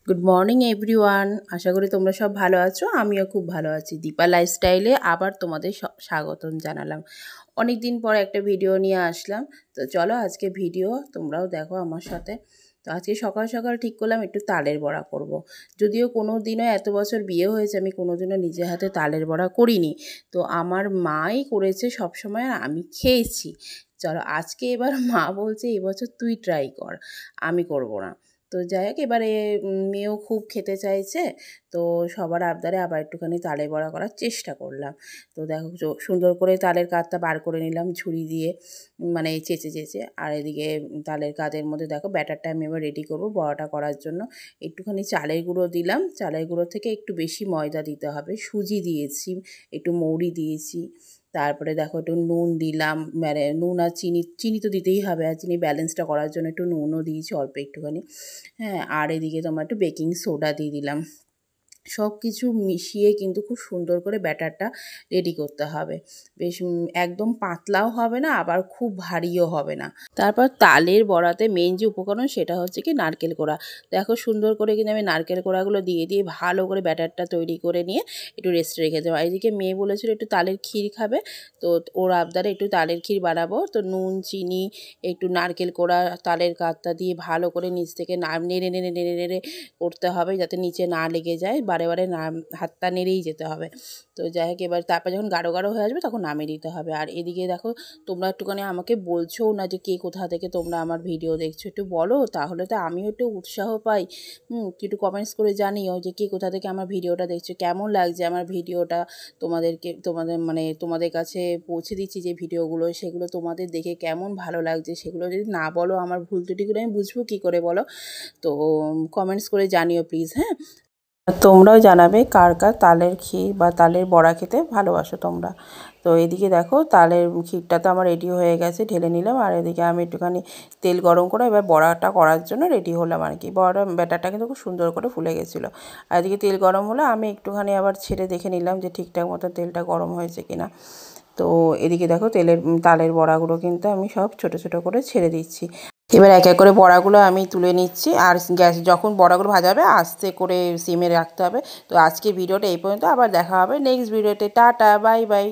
Good morning everyone. আশা করি তোমরা সব ভালো আছো। আমিও খুব ভালো আছি। দীপা লাইফস্টাইলে আবার তোমাদের স্বাগতম জানালাম। অনেক দিন পর একটা ভিডিও নিয়ে আসলাম। তো চলো আজকে ভিডিও তোমরাও দেখো আমার সাথে। তো আজকে সকাল সকাল ঠিক করলাম একটু তালের বড়া করব। যদিও কোনো দিনও এত বছর বিয়ে হয়েছে আমি কোনো দিনও নিজে হাতে তালের বড়া করিনি। তো আমার মাই করেছে সবসময় আর আমি খেয়েছি। চলো আজকে এবার মা বলছে এবছর তুই ট্রাই কর, আমি করব না। তো যাই হোক, এবারে মেয়েও খুব খেতে চাইছে। তো সবার আবদারে আবার একটুখানি তালের বড়া করার চেষ্টা করলাম। তো দেখো সুন্দর করে তালের কাতটা বার করে নিলাম ছুরি দিয়ে, মানে চেঁচে চেঁচে। আর এদিকে তালের কাতের মধ্যে দেখো ব্যাটারটা আমি এবার রেডি করব বড়াটা করার জন্য। একটুখানি চালের গুঁড়ো দিলাম, চালের গুঁড়ো থেকে একটু বেশি ময়দা দিতে হবে, সুজি দিয়েছি, একটু মৌরি দিয়েছি। তারপরে দেখো একটু নুন দিলাম, মানে নুন আর চিনি, চিনি তো দিতেই হবে, আর চিনি ব্যালেন্সটা করার জন্য একটু নুনও দিয়েছি অল্প একটুখানি। হ্যাঁ, আর এদিকে তোমার একটু বেকিং সোডা দিয়ে দিলাম। সব কিছু মিশিয়ে কিন্তু খুব সুন্দর করে ব্যাটারটা রেডি করতে হবে। বেশ একদম পাতলাও হবে না, আবার খুব ভারীও হবে না। তারপর তালের বড়াতে মেন যে উপকরণ সেটা হচ্ছে কি নারকেল কোড়া। দেখো সুন্দর করে কিন্তু আমি নারকেল কোড়াগুলো দিয়ে দিয়ে ভালো করে ব্যাটারটা তৈরি করে নিয়ে একটু রেস্টে রেখে দেবো। এদিকে মেয়ে বলেছিল একটু তালের ক্ষীর খাবে, তো ওর আবদারে একটু তালের ক্ষীর বানাবো। তো নুন চিনি একটু নারকেল কোড়া তালের কাতটা দিয়ে ভালো করে নিচ থেকে নেড়ে নেড়ে নেড়ে নেড়ে করতে হবে যাতে নিচে না লেগে যায়, বারে বারে না হাতটা নেড়েই যেতে হবে। তো যাই হোক, এবার তারপর যখন গাঢ় গাঢ় হয়ে আসবে তখন নামিয়ে দিতে হবে। আর এদিকে দেখো তোমরা একটুখানি আমাকে বলছো না যে কে কোথা থেকে তোমরা আমার ভিডিও দেখছো, একটু বলো, তাহলে তো আমিও একটু উৎসাহ পাই। একটু কমেন্টস করে জানিও যে কে কোথা থেকে আমার ভিডিওটা দেখছো, কেমন লাগছে আমার ভিডিওটা। তোমাদের কাছে পৌঁছে দিচ্ছি যে ভিডিওগুলো, সেগুলো তোমাদের দেখে কেমন ভালো লাগছে, সেগুলো যদি না বলো আমার ভুল ত্রুটিগুলো আমি বুঝবো কী করে বলো। তো কমেন্টস করে জানিও প্লিজ। হ্যাঁ, তোমরাও জানাবে কার কার তালের ক্ষীর বা তালের বড়া খেতে ভালোবাসো তোমরা। তো এদিকে দেখো তালের ক্ষীরটা তো আমার রেডি হয়ে গেছে, ঢেলে নিলাম। আর এদিকে আমি একটুখানি তেল গরম করে এবার বড়াটা করার জন্য রেডি হলাম আর কি। বড়াটা ব্যাটারটা কিন্তু খুব সুন্দর করে ফুলে গেছিলো। আর এদিকে তেল গরম হলে আমি একটুখানি আবার ছেড়ে দেখে নিলাম যে ঠিকঠাক মতো তেলটা গরম হয়েছে কিনা। তো এদিকে দেখো তালের বড়াগুলো কিন্তু আমি সব ছোটো ছোটো করে ছেড়ে দিচ্ছি। এবার এক এক করে বড়াগুলো আমি তুলে নিচ্ছি। আর গ্যাস যখন বড়াগুলো ভাজা হবে আস্তে করে সিমে রাখতে হবে। তো আজকের ভিডিওটা এই পর্যন্ত, আবার দেখা হবে নেক্সট ভিডিওতে। Tata, bye bye.